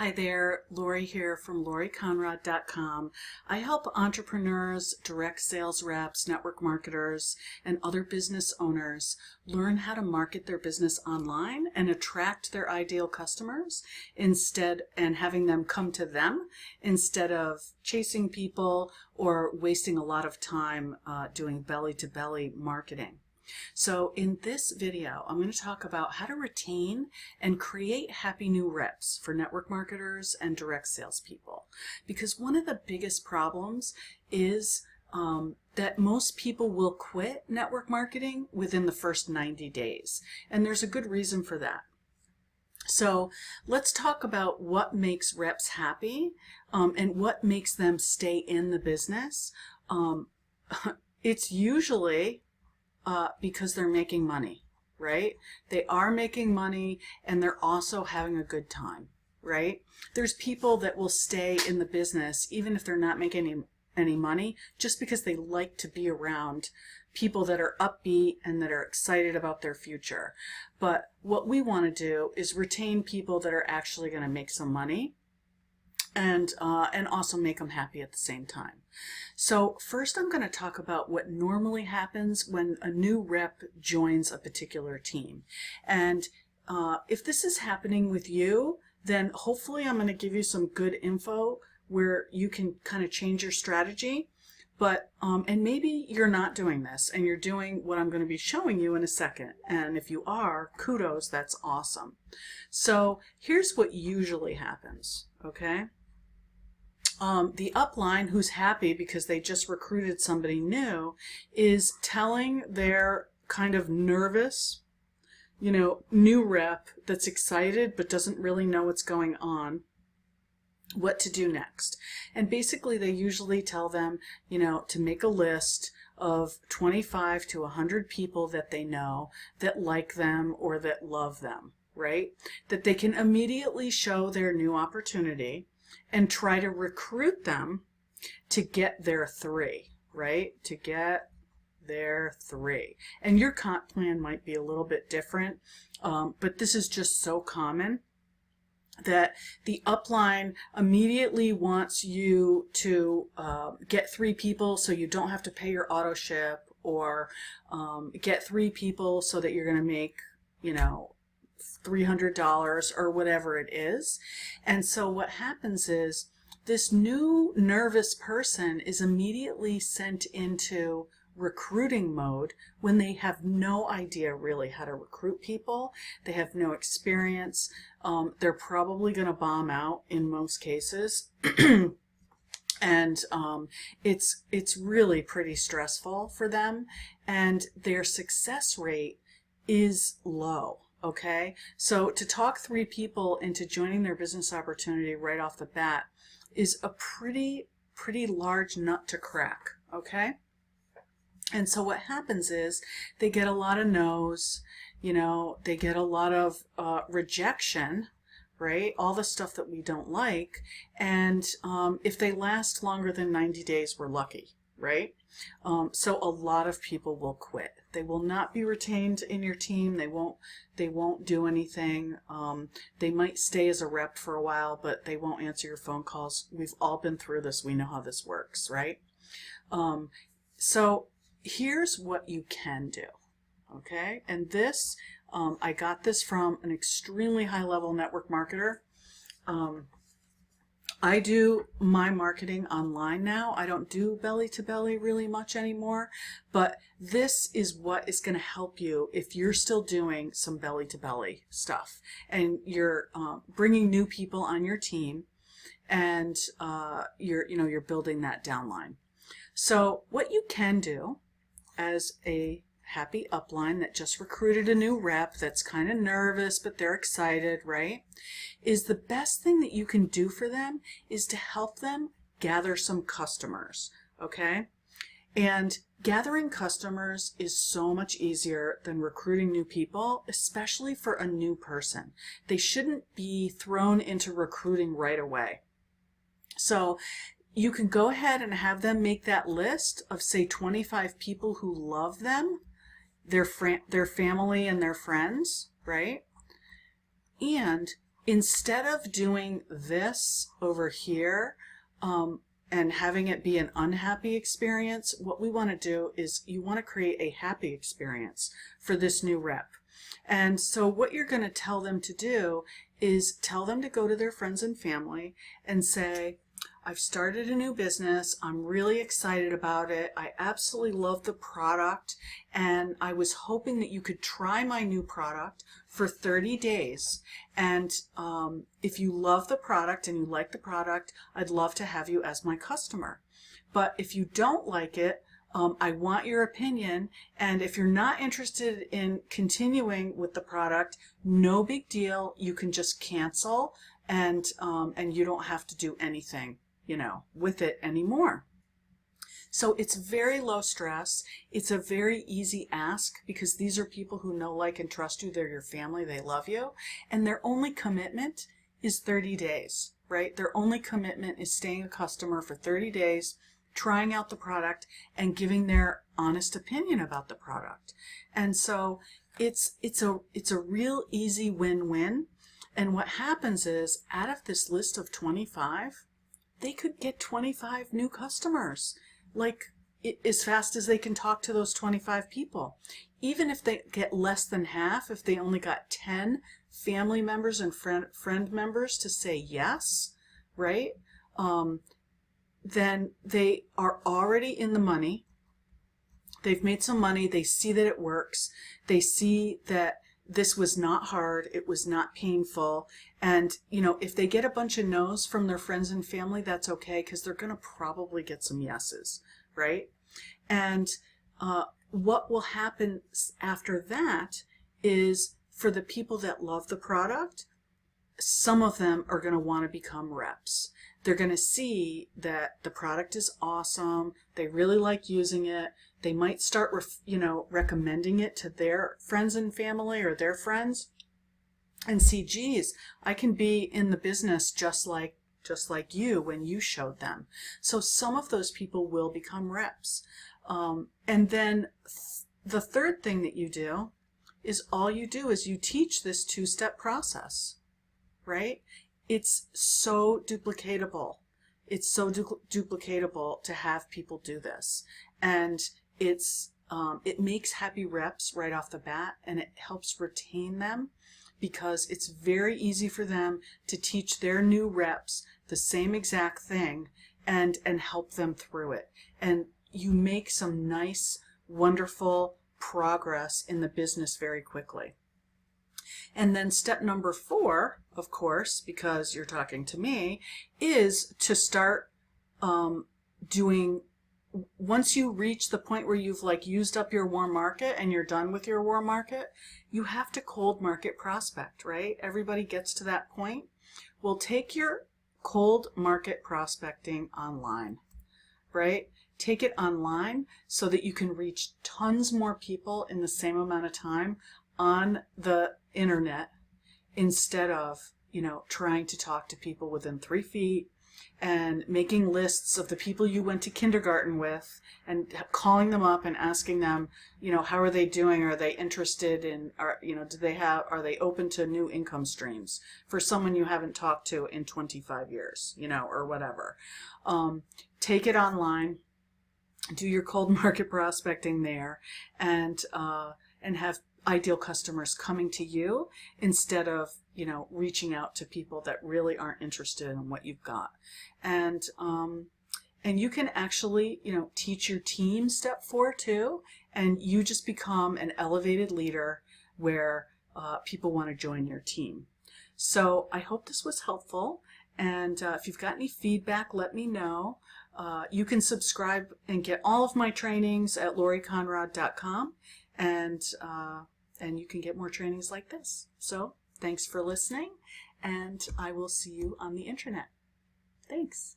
Hi there, Lori here from LoriConrad.com. I help entrepreneurs, direct sales reps, network marketers, and other business owners learn how to market their business online and attract their ideal customers and having them come to them instead of chasing people or wasting a lot of time doing belly-to-belly marketing. So in this video, I'm going to talk about how to retain and create happy new reps for network marketers and direct salespeople. Because one of the biggest problems is that most people will quit network marketing within the first 90 days. And there's a good reason for that. So let's talk about what makes reps happy and what makes them stay in the business. It's usually because they're making money, right? They are making money and they're also having a good time, right? There's people that will stay in the business even if they're not making any money just because they like to be around people that are upbeat and that are excited about their future. But what we want to do is retain people that are actually going to make some money and also make them happy at the same time. So first I'm going to talk about what normally happens when a new rep joins a particular team. And if this is happening with you, then hopefully I'm going to give you some good info where you can kind of change your strategy. But and maybe you're not doing this and you're doing what I'm going to be showing you in a second. And if you are, kudos, that's awesome. So here's what usually happens, okay? The upline, who's happy because they just recruited somebody new, is telling their kind of nervous, new rep that's excited but doesn't really know what's going on, what to do next. And basically they usually tell them, to make a list of 25 to 100 people that they know that like them or that love them, right? That they can immediately show their new opportunity and try to recruit them to get their 3, right? To get their 3. And your comp plan might be a little bit different, but this is just so common that the upline immediately wants you to get 3 people so you don't have to pay your auto ship, or get 3 people so that you're going to make, $300 or whatever it is. And so what happens is this new nervous person is immediately sent into recruiting mode when they have no idea really how to recruit people. They have no experience. They're probably going to bomb out in most cases. And it's really pretty stressful for them, and their success rate is low. Okay, so to talk 3 people into joining their business opportunity right off the bat is a pretty large nut to crack, okay? And so what happens is they get a lot of no's, they get a lot of rejection, right? All the stuff that we don't like. And if they last longer than 90 days, we're lucky, right? So a lot of people will quit. They will not be retained in your team. They won't do anything. They might stay as a rep for a while, but they won't answer your phone calls. We've all been through this. We know how this works, right? So here's what you can do, okay? And this, I got this from an extremely high-level network marketer. I do my marketing online now. I don't do belly-to-belly really much anymore, but this is what is going to help you if you're still doing some belly-to-belly stuff and you're bringing new people on your team, and you're building that downline. So what you can do as a happy upline that just recruited a new rep that's kind of nervous but they're excited, right, is the best thing that you can do for them is to help them gather some customers, okay? And gathering customers is so much easier than recruiting new people, especially for a new person. They shouldn't be thrown into recruiting right away. So you can go ahead and have them make that list of, say, 25 people who love them, their family and their friends, right? And instead of doing this over here, and having it be an unhappy experience, what we want to do is you want to create a happy experience for this new rep. And so what you're going to tell them to do is tell them to go to their friends and family and say, I've started a new business. I'm really excited about it. I absolutely love the product, and I was hoping that you could try my new product for 30 days. And if you love the product and you like the product, I'd love to have you as my customer. But if you don't like it, I want your opinion, and if you're not interested in continuing with the product, no big deal. You can just cancel, and you don't have to do anything, with it anymore. So it's very low stress. It's a very easy ask because these are people who know, like, and trust you. They're your family. They love you, and their only commitment is 30 days, right? Their only commitment is staying a customer for 30 days, trying out the product, and giving their honest opinion about the product. And so it's a real easy win-win. And what happens is, out of this list of 25, they could get 25 new customers, like as fast as they can talk to those 25 people. Even if they get less than half, if they only got 10 family members and friend members to say yes, right? Then they are already in the money. They've made some money. They see that it works. They see that this was not hard. It was not painful. And, if they get a bunch of no's from their friends and family, that's okay, because they're going to probably get some yeses, right? And what will happen after that is, for the people that love the product, some of them are going to want to become reps. They're going to see that the product is awesome. They really like using it. They might start, recommending it to their friends and family or their friends, and see, geez, I can be in the business just like you when you showed them. So some of those people will become reps. And then the third thing that you do is you teach this two-step process, right? It's so duplicatable. It's so duplicatable to have people do this. And it makes happy reps right off the bat, and it helps retain them, because it's very easy for them to teach their new reps the same exact thing and help them through it. And you make some nice, wonderful progress in the business very quickly. And then step number 4, of course, because you're talking to me, is to start doing, once you reach the point where you've used up your warm market and you're done with your warm market, you have to cold market prospect, right? Everybody gets to that point. Well, take your cold market prospecting online, right? Take it online so that you can reach tons more people in the same amount of time on the internet, instead of, trying to talk to people within 3 feet and making lists of the people you went to kindergarten with and calling them up and asking them, how are they doing? Are they interested in, are they open to new income streams for someone you haven't talked to in 25 years, or whatever. Take it online, do your cold market prospecting there, and have ideal customers coming to you instead of reaching out to people that really aren't interested in what you've got. And you can actually teach your team step 4 too, and you just become an elevated leader where people want to join your team. So I hope this was helpful, and if you've got any feedback, let me know. You can subscribe and get all of my trainings at LoriConrad.com, and you can get more trainings like this. So thanks for listening, and I will see you on the internet. Thanks.